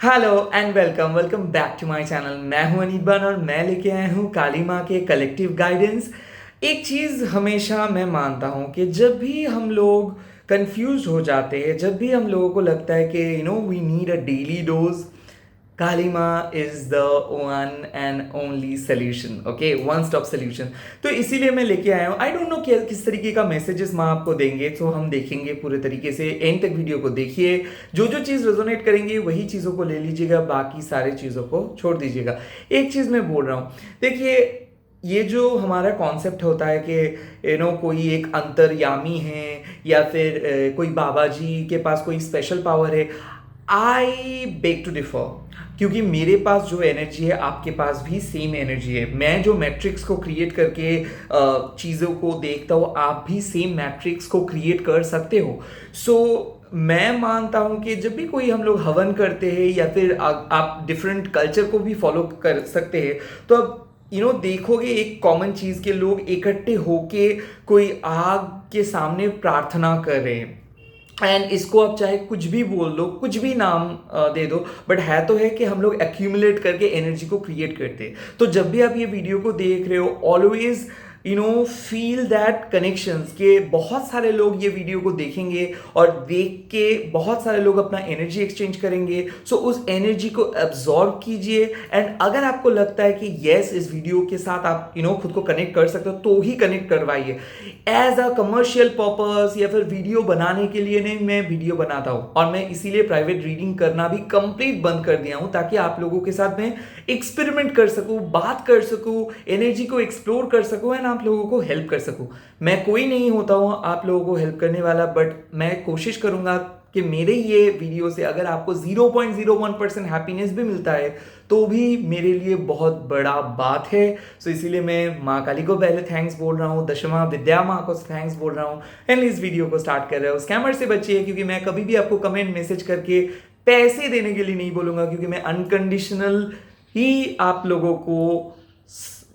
Hello and welcome welcome back to my channel. मैं हूं अनिर्बान और मैं लेके आया हूं काली माँ के कलेक्टिव गाइडेंस। एक चीज़ हमेशा मैं मानता हूं कि जब भी हम लोग कंफ्यूज हो जाते हैं, जब भी हम लोगों को लगता है कि we need a daily dose, Kali maa is the one and only solution. Okay, one stop solution. तो इसीलिए मैं लेके आया हूँ। आई डोंट नो किस तरीके का मैसेजेस माँ आपको देंगे, तो हम देखेंगे पूरे तरीके से। एंड तक वीडियो को देखिए, जो जो चीज़ रेजोनेट करेंगे वही चीज़ों को ले लीजिएगा, बाकी सारी चीज़ों को छोड़ दीजिएगा। एक चीज़ मैं बोल रहा हूँ, देखिए, ये जो हमारा कॉन्सेप्ट होता है कि कोई एक अंतर्यामी है या फिर कोई बाबा जी के पास कोई स्पेशल पावर है, आई बेग टू डिफर। क्योंकि मेरे पास जो एनर्जी है आपके पास भी सेम एनर्जी है। मैं जो मैट्रिक्स को क्रिएट करके चीज़ों को देखता हूँ, आप भी सेम मैट्रिक्स को क्रिएट कर सकते हो। मैं मानता हूँ कि जब भी कोई हम लोग हवन करते हैं या फिर आप डिफरेंट कल्चर को भी फॉलो कर सकते हैं, तो अब देखोगे एक कॉमन चीज़ के लोग इकट्ठे होके कोई आग के सामने प्रार्थना कर रहे हैं। एंड इसको आप चाहे कुछ भी बोल दो, कुछ भी नाम दे दो, बट है तो है कि हम लोग एक्यूमुलेट करके एनर्जी को क्रिएट करते हैं। तो जब भी आप ये वीडियो को देख रहे हो, ऑलवेज फील दैट कनेक्शंस के बहुत सारे लोग ये वीडियो को देखेंगे और देख के बहुत सारे लोग अपना एनर्जी एक्सचेंज करेंगे। उस एनर्जी को एब्जॉर्ब कीजिए। एंड अगर आपको लगता है कि यस, इस वीडियो के साथ आप खुद को कनेक्ट कर सकते हो, तो ही कनेक्ट करवाइए। एज अ कमर्शियल पर्पस या फिर वीडियो बनाने के लिए नहीं मैं वीडियो बनाता हूँ, और मैं इसीलिए प्राइवेट रीडिंग करना भी कंप्लीट बंद कर दिया हूँ, ताकि आप लोगों के साथ मैं एक्सपेरिमेंट कर सकूँ, बात कर सकूँ, एनर्जी को एक्सप्लोर कर सकूँ एंड आप लोगों को हेल्प कर सकूँ। मैं कोई नहीं होता हूँ आप लोगों को हेल्प करने वाला, बट मैं कोशिश करूँगा कि मेरे ये वीडियो से अगर आपको 0.01% हैप्पीनेस भी मिलता है, तो भी मेरे लिए बहुत बड़ा बात है। इसीलिए मैं माँ काली को पहले थैंक्स बोल रहा हूँ, दशमा विद्या माँ को थैंक्स बोल रहा हूँ, एंड इस वीडियो को स्टार्ट कर रहे हो। स्कैमर से बचिए, क्योंकि मैं कभी भी आपको कमेंट मैसेज करके पैसे देने के लिए नहीं बोलूँगा, क्योंकि मैं अनकंडीशनल ही आप लोगों को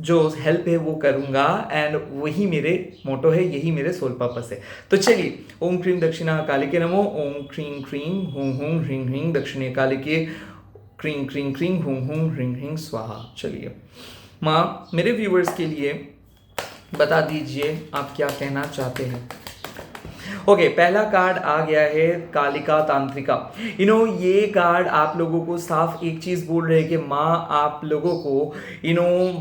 जो हेल्प है वो करूंगा, एंड वही मेरे मोटो है, यही मेरे सोल पर्पस है। तो चलिए, ओम क्रीम दक्षिणा काली के नमो। ओम क्रीम क्रीम हुं हुं ह्रीं ह्रीं दक्षिणे काली के क्रीं क्रीं क्रीं हुं हुं ह्रीं ह्रीं स्वाहा। चलिए माँ, मेरे व्यूअर्स के लिए बता दीजिए आप क्या कहना चाहते हैं। ओके, पहला कार्ड आ गया है कालिका तांत्रिका। ये कार्ड आप लोगों को साफ एक चीज बोल रहे हैं कि माँ आप लोगों को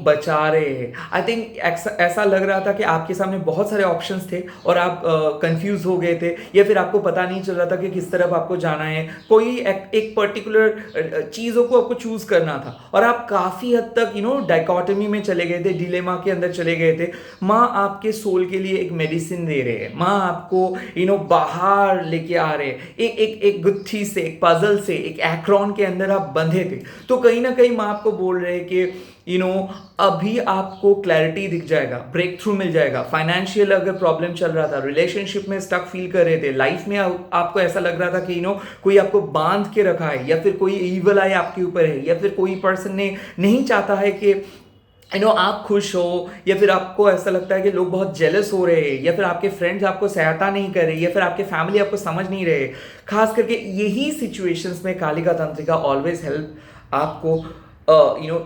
बचा रहे हैं। आई थिंक ऐसा लग रहा था कि आपके सामने बहुत सारे ऑप्शंस थे और आप कंफ्यूज हो गए थे, या फिर आपको पता नहीं चल रहा था कि किस तरफ आपको जाना है। कोई एक पर्टिकुलर चीज़ों को आपको चूज करना था, और आप काफ़ी हद तक डाइकोटमी में चले गए थे, डिलेमा के अंदर चले गए थे। माँ आपके सोल के लिए एक मेडिसिन दे रहे हैं। माँ आपको बाहर लेके आ रहे हैं, एक गुत्थी से, एक पजल से, एक एक्रोन के अंदर आप बंधे थे। तो कहीं ना कहीं माँ आपको बोल रहे हैं कि अभी आपको क्लैरिटी दिख जाएगा, ब्रेक थ्रू मिल जाएगा। फाइनेंशियल अगर प्रॉब्लम चल रहा था, रिलेशनशिप में स्टक फील कर रहे थे, लाइफ में आपको ऐसा लग रहा था कि कोई आपको बांध के रखा है, या फिर कोई ईवल आई आपके ऊपर है, या फिर कोई पर्सन ने नहीं चाहता है कि आप खुश हो, या फिर आपको ऐसा लगता है कि लोग बहुत जेलस हो रहे हैं, या फिर आपके फ्रेंड्स आपको सहायता नहीं कर रहे, या फिर आपके फैमिली आपको समझ नहीं रहे। खास करके यही सिचुएशंस में कालिका तंत्रिका ऑलवेज हेल्प आपको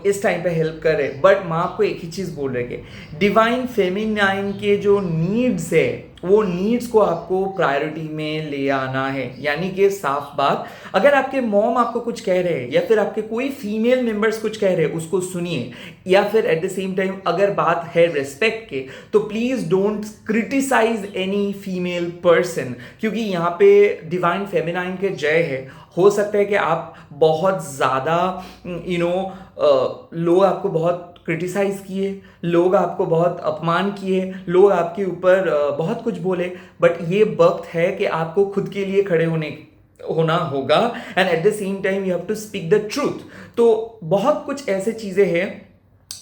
इस टाइम पे हेल्प कर रहे। बट माँ आपको एक ही चीज़ बोल रहे कि डिवाइन फेमिनाइन के जो नीड्स है, वो नीड्स को आपको प्रायोरिटी में ले आना है। यानी कि साफ बात, अगर आपके मॉम आपको कुछ कह रहे हैं, या फिर आपके कोई फीमेल मेंबर्स कुछ कह रहे हैं, उसको सुनिए। या फिर एट द सेम टाइम अगर बात है रिस्पेक्ट के, तो please don't criticise any female person, क्योंकि यहाँ पे डिवाइन फेमिनाइन के जय है। हो सकता है कि आप बहुत ज़्यादा लोग आपको बहुत क्रिटिसाइज किए, लोग आपको बहुत अपमान किए, लोग आपके ऊपर बहुत कुछ बोले, बट ये वक्त है कि आपको खुद के लिए खड़े होना होगा, and at the same time you have to speak the truth. तो बहुत कुछ ऐसे चीज़ें हैं,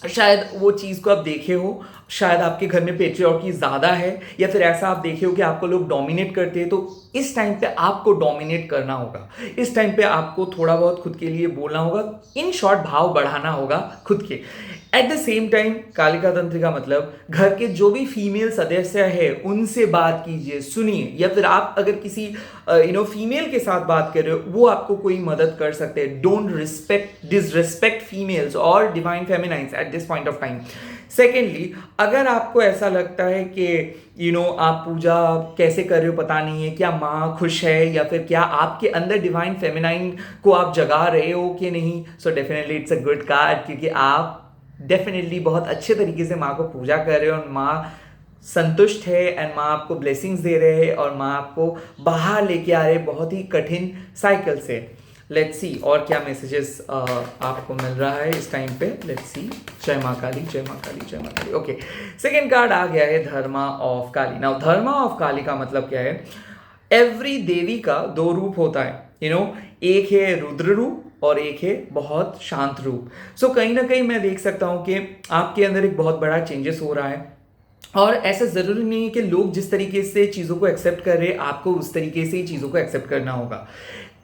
शायद वो चीज़ को आप देखे हो, शायद आपके घर में पेट्रियार्की ज़्यादा है, या फिर ऐसा आप देखे हो कि आपको लोग डोमिनेट करते हैं, तो इस टाइम पे आपको डोमिनेट करना होगा। इस टाइम पे आपको थोड़ा बहुत खुद के लिए बोलना होगा, इन शॉर्ट भाव बढ़ाना होगा खुद के। Eight the same time Kalika तंत्र का मतलब घर के जो भी फीमेल सदस्य है उनसे बात कीजिए, सुनिए, या फिर आप अगर किसी फीमेल के साथ बात कर रहे हो, वो आपको कोई मदद कर सकते हैं। डोंट डिसरिस्पेक्ट फीमेल्स और divine feminines at this point of time. Secondly, अगर आपको ऐसा लगता है कि आप पूजा कैसे कर रहे हो पता नहीं है, क्या माँ खुश है, या फिर क्या आपके अंदर डिवाइन फेमिनाइन को आप जगा रहे हो कि नहीं, so definitely it's a good card, क्योंकि आप डेफिनेटली बहुत अच्छे तरीके से माँ को पूजा कर रहे हो और माँ संतुष्ट है एंड माँ आपको ब्लेसिंग्स दे रहे हैं और माँ आपको बाहर लेके आ रहे बहुत ही कठिन साइकिल से। लेट्स सी और क्या मैसेजेस आपको मिल रहा है इस टाइम पे। Let's see. जय माँ काली, जय माँ काली, जय माँ काली। ओके, सेकेंड कार्ड आ गया है dharma of Kali. Now dharma of Kali का मतलब क्या है? एवरी देवी का दो रूप होता है, एक है रुद्र रूप और एक है बहुत शांत रूप। सो कहीं ना कहीं मैं देख सकता हूं कि आपके अंदर एक बहुत बड़ा चेंजेस हो रहा है, और ऐसा ज़रूरी नहीं है कि लोग जिस तरीके से चीज़ों को एक्सेप्ट कर रहे हैं आपको उस तरीके से ही चीज़ों को एक्सेप्ट करना होगा।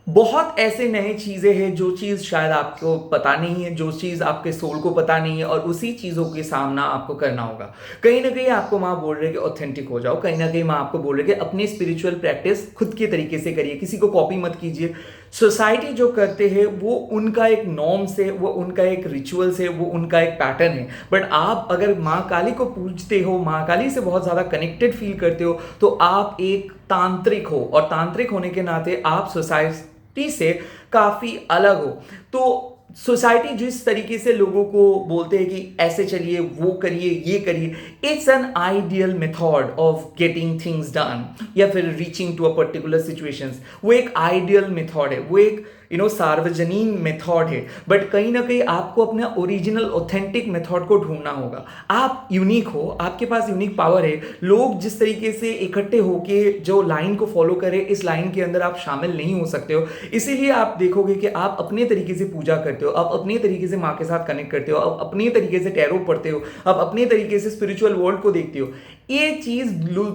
बहुत ऐसे नए चीज़ें हैं जो चीज़ शायद आपको पता नहीं है, जो चीज़ आपके सोल को पता नहीं है, और उसी चीज़ों के सामना आपको करना होगा। कहीं ना कहीं आपको माँ बोल रहे कि ऑथेंटिक हो जाओ, कहीं ना कहीं माँ आपको बोल रहे कि अपनी स्पिरिचुअल प्रैक्टिस खुद के तरीके से करिए, किसी को कॉपी मत कीजिए। सोसाइटी जो करते हैं वो उनका एक नॉर्म से, वो उनका एक रिचुअल से, वो उनका एक पैटर्न है। बट आप अगर माँ काली को पूजते हो, माँ काली से बहुत ज़्यादा कनेक्टेड फील करते हो, तो आप एक तांत्रिक हो, और तांत्रिक होने के नाते आप सोसाइटी से काफ़ी अलग हो। तो सोसाइटी जिस तरीके से लोगों को बोलते हैं कि ऐसे चलिए, वो करिए, ये करिए, it's an ideal method of getting things done या फिर reaching to a particular situations. वो एक आइडियल मेथड है, वो एक सार्वजनीन मेथड है। बट कहीं ना कहीं आपको अपना ओरिजिनल ऑथेंटिक मेथड को ढूंढना होगा। आप यूनिक हो, आपके पास यूनिक पावर है। लोग जिस तरीके से इकट्ठे होके जो लाइन को फॉलो करें, इस लाइन के अंदर आप शामिल नहीं हो सकते हो। इसीलिए आप देखोगे कि आप अपने तरीके से पूजा करते हो, आप अपने तरीके से माँ के साथ कनेक्ट करते हो, आप अपने तरीके से टैरो पढ़ते हो, आप अपने तरीके से स्पिरिचुअल वर्ल्ड को देखते हो। ये चीज़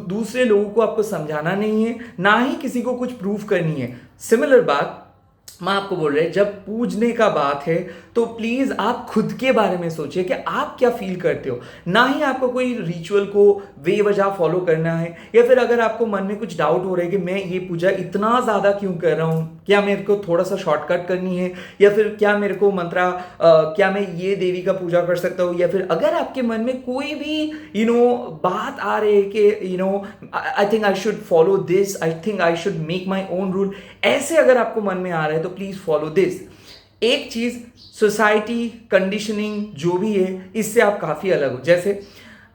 दूसरे लोगों को आपको समझाना नहीं है, ना ही किसी को कुछ प्रूफ करनी है। सिमिलर बात मैं आपको बोल रहे हैं, जब पूजने का बात है तो प्लीज आप खुद के बारे में सोचिए कि आप क्या फील करते हो, ना ही आपको कोई रिचुअल को बेवजह फॉलो करना है। या फिर अगर आपको मन में कुछ डाउट हो रहा है कि मैं ये पूजा इतना ज्यादा क्यों कर रहा हूँ, क्या मेरे को थोड़ा सा शॉर्टकट करनी है, या फिर क्या मेरे को मंत्रा क्या मैं ये देवी का पूजा कर सकता हूँ, या फिर अगर आपके मन में कोई भी बात आ रही है कि I think I should follow this, I think I should make my own rule, ऐसे अगर आपको मन में आ रहा है तो प्लीज फॉलो दिस। एक चीज, सोसाइटी कंडीशनिंग जो भी है, इससे आप काफी अलग हो। जैसे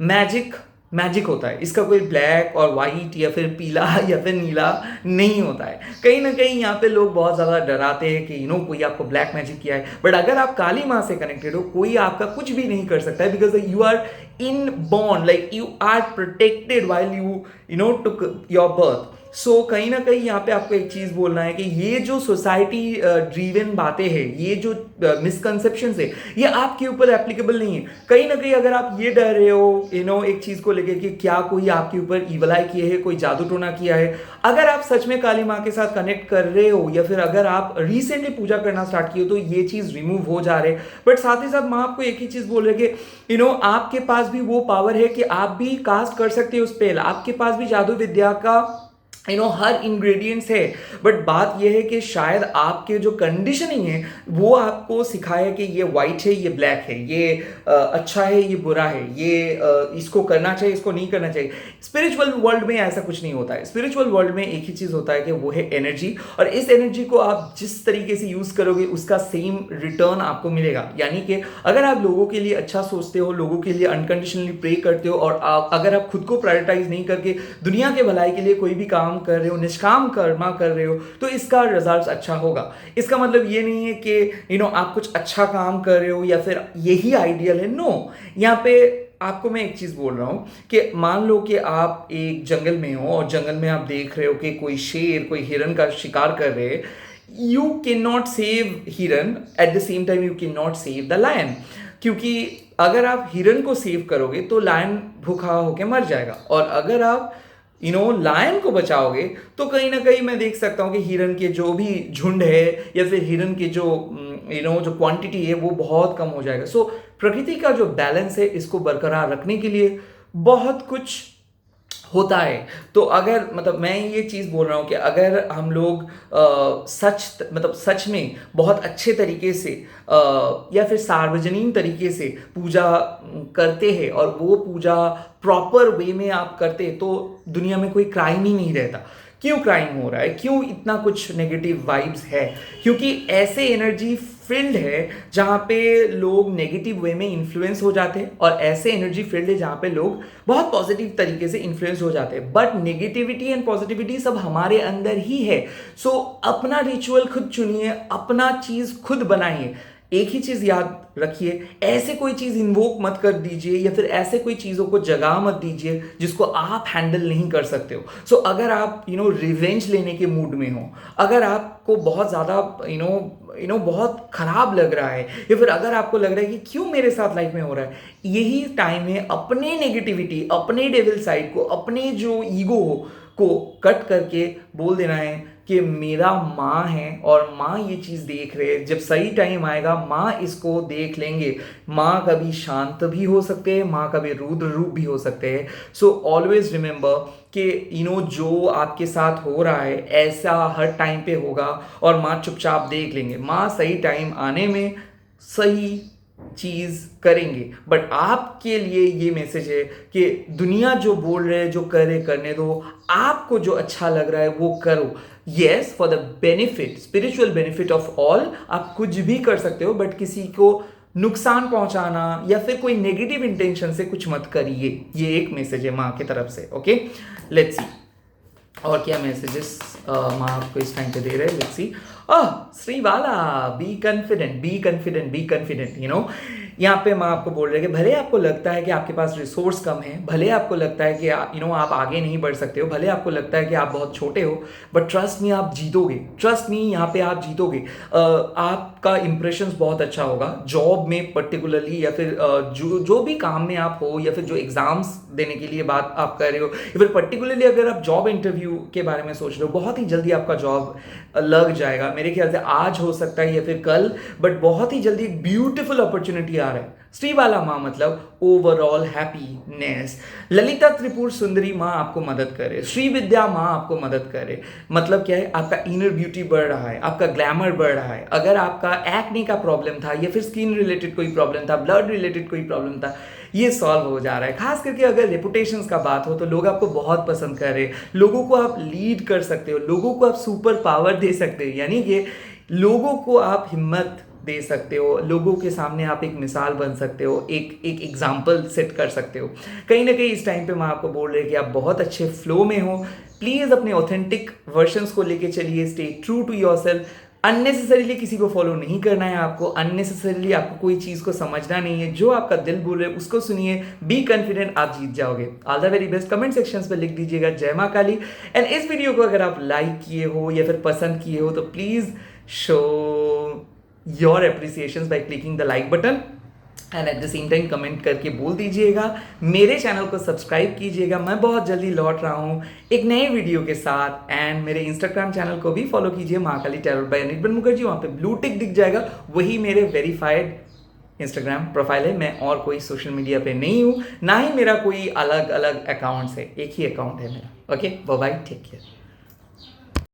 मैजिक होता है, इसका कोई ब्लैक और वाइट या फिर पीला या फिर नीला नहीं होता है। कहीं ना कहीं यहाँ पे लोग बहुत ज़्यादा डराते हैं कि कोई आपको ब्लैक मैजिक किया है, बट अगर आप काली माँ से कनेक्टेड हो, कोई आपका कुछ भी नहीं कर सकता है, because you are inborn, like you are protected while you took your birth. So कहीं ना कहीं यहाँ पे आपको एक चीज बोलना है कि ये जो सोसाइटी ड्रीवन बातें हैं, ये जो मिसकंसेप्शंस है, ये आपके ऊपर एप्लीकेबल नहीं है। कहीं ना कहीं अगर आप ये डर रहे हो एक चीज को लेकर कि क्या कोई आपके ऊपर ईवलाई किए है, कोई जादू टोना किया है, अगर आप सच में काली माँ के साथ कनेक्ट कर रहे हो, या फिर अगर आप रिसेंटली पूजा करना स्टार्ट किए हो, तो ये चीज रिमूव हो जा रहे। बट साथ ही साथ माँ आपको एक ही चीज बोल रहे कि आपके पास भी वो पावर है कि आप भी कास्ट कर सकते हो स्पेल, आपके पास भी जादू विद्या का हर इंग्रेडिएंट्स है। बट बात यह है कि शायद आपके जो कंडीशनिंग है वो आपको सिखाया कि ये वाइट है, ये ब्लैक है, ये अच्छा है, ये बुरा है, ये इसको करना चाहिए, इसको नहीं करना चाहिए। स्पिरिचुअल वर्ल्ड में ऐसा कुछ नहीं होता है। स्पिरिचुअल वर्ल्ड में एक ही चीज होता है कि वो है एनर्जी, और इस एनर्जी को आप जिस तरीके से यूज करोगे उसका सेम रिटर्न आपको मिलेगा। यानी कि अगर आप लोगों के लिए अच्छा सोचते हो, लोगों के लिए अनकंडीशनली प्रे करते हो, और अगर आप खुद को प्रायोरिटाइज नहीं करके दुनिया के भलाई के लिए कोई भी काम कर रहे हो, निष्काम कर्मा कर रहे हो, तो इसका रिजल्ट अच्छा होगा। इसका मतलब ये नहीं है कि आप कुछ अच्छा काम कर रहे हो या फिर यही आइडियल है। नो, यहाँ पे आपको मैं एक चीज बोल रहा हूं कि मान लो कि आप एक जंगल में हो और जंगल में आप देख रहे हो कि कोई शेर, कोई हिरन का शिकार कर रहे हैं। यू कैन नॉट सेव हिरन, at the same time you can not save the lion. क्योंकि अगर आप हिरन को सेव करोगे तो लायन भूखा होके मर जाएगा, और अगर आप लायन को बचाओगे तो कहीं ना कहीं मैं देख सकता हूँ कि हिरन के जो भी झुंड है या फिर हिरन के जो जो क्वांटिटी है वो बहुत कम हो जाएगा। सो प्रकृति का जो बैलेंस है इसको बरकरार रखने के लिए बहुत कुछ होता है। तो अगर मतलब मैं ये चीज़ बोल रहा हूँ कि अगर हम लोग सच में बहुत अच्छे तरीके से या फिर सार्वजनिक तरीके से पूजा करते हैं और वो पूजा प्रॉपर वे में आप करते तो दुनिया में कोई क्राइम ही नहीं रहता। क्यों क्राइम हो रहा है, क्यों इतना कुछ नेगेटिव वाइब्स है? क्योंकि ऐसे एनर्जी फील्ड है जहाँ पे लोग नेगेटिव वे में इन्फ्लुएंस हो जाते हैं, और ऐसे एनर्जी फील्ड है जहाँ पे लोग बहुत पॉजिटिव तरीके से इन्फ्लुएंस हो जाते हैं। बट नेगेटिविटी एंड पॉजिटिविटी सब हमारे अंदर ही है। सो अपना रिचुअल खुद चुनिए, अपना चीज़ खुद बनाइए। एक ही चीज़ याद रखिए, ऐसे कोई चीज़ इन्वोक मत कर दीजिए या फिर ऐसे कोई चीज़ों को जगा मत दीजिए जिसको आप हैंडल नहीं कर सकते हो। सो अगर आप रिवेंज लेने के मूड में हो, अगर आपको बहुत ज़्यादा बहुत खराब लग रहा है, या फिर अगर आपको लग रहा है कि क्यों मेरे साथ लाइफ में हो रहा है, यही टाइम है अपने नेगेटिविटी, अपने डेविल साइड को, अपने जो ईगो को कट करके बोल देना है कि मेरा माँ है और माँ ये चीज़ देख रहे हैं। जब सही टाइम आएगा माँ इसको देख लेंगे। माँ कभी शांत भी हो सकते हैं, माँ कभी रुद्र रूप भी हो सकते हैं। सो ऑलवेज रिमेंबर कि जो आपके साथ हो रहा है ऐसा हर टाइम पे होगा और माँ चुपचाप देख लेंगे। माँ सही टाइम आने में सही चीज़ करेंगे। बट आपके लिए ये मैसेज है कि दुनिया जो बोल रहे हैं, जो करे करने दो, आपको जो अच्छा लग रहा है वो करो। Yes, for the benefit, spiritual benefit of all आप कुछ भी कर सकते हो, बट किसी को नुकसान पहुंचाना या फिर कोई नेगेटिव इंटेंशन से कुछ मत करिए। ये एक मैसेज है माँ की तरफ से। ओके, लेट्स सी और क्या मैसेजेस माँ आपको इस टाइम पे दे रहे हैं। Let's see. श्रीवाला, be confident, be confident, be confident. यहाँ पे माँ आपको बोल रहे हैं कि भले आपको लगता है कि आपके पास रिसोर्स कम है, भले आपको लगता है कि आप आगे नहीं बढ़ सकते हो, भले आपको लगता है कि आप बहुत छोटे हो, बट ट्रस्ट मी आप जीतोगे। ट्रस्ट मी, यहाँ पे आप जीतोगे। आपका इंप्रेशंस बहुत अच्छा होगा जॉब में पर्टिकुलरली, या फिर जो भी काम में आप हो, या फिर जो एग्जाम्स देने के लिए बात आप कर रहे हो, या फिर पर्टिकुलरली अगर आप जॉब इंटरव्यू के बारे में सोच रहे हो, बहुत ही जल्दी आपका जॉब लग जाएगा। मेरे ख्याल से आज हो सकता है या फिर कल, बट बहुत ही जल्दी एक ब्यूटीफुल अपॉर्चुनिटी आ रहा है। श्रीवाला माँ मतलब ओवरऑल हैप्पीनेस। ललिता त्रिपुर सुंदरी माँ आपको मदद करे, श्री विद्या माँ आपको मदद करे। मतलब क्या है, आपका इनर ब्यूटी बढ़ रहा है, आपका ग्लैमर बढ़ रहा है। अगर आपका एक्ने का प्रॉब्लम था, या फिर स्किन रिलेटेड कोई प्रॉब्लम था, ब्लड रिलेटेड कोई प्रॉब्लम था, ये सॉल्व हो जा रहा है। खास करके अगर रेपुटेशंस का बात हो तो लोग आपको बहुत पसंद कर रहे हैं, लोगों को आप लीड कर सकते हो, लोगों को आप सुपर पावर दे सकते हो, यानी कि लोगों को आप हिम्मत दे सकते हो, लोगों के सामने आप एक मिसाल बन सकते हो, एक एग्जाम्पल सेट कर सकते हो। कहीं ना कहीं इस टाइम पे मैं आपको बोल रही कि आप बहुत अच्छे फ्लो में हो। प्लीज़ अपने ऑथेंटिक वर्जन्स को लेके चलिए, stay true to yourself. Unnecessarily किसी को फॉलो नहीं करना है आपको, अननेसेसरीली आपको कोई चीज़ को समझना नहीं है। जो आपका दिल बोल रहे उसको सुनिए, बी कॉन्फिडेंट, आप जीत जाओगे। All the very best. Comment sections पे लिख दीजिएगा जय माँ काली। एंड इस वीडियो को अगर आप लाइक किए हो या फिर पसंद किए हो तो please show your appreciations by clicking the like button, and at the same time comment करके बोल दीजिएगा। मेरे चैनल को सब्सक्राइब कीजिएगा। मैं बहुत जल्दी लौट रहा हूँ एक नए वीडियो के साथ। एंड मेरे इंस्टाग्राम चैनल को भी फॉलो कीजिए, महाकाली टैरोट बाय अनिर्बन मुखर्जी। वहाँ पे ब्लू टिक दिख जाएगा, वही मेरे वेरीफाइड इंस्टाग्राम प्रोफाइल है। मैं और कोई सोशल मीडिया पे नहीं हूँ, ना ही मेरा कोई अलग अलग अकाउंट्स है, एक ही अकाउंट है मेरा। Okay, bye bye, take care.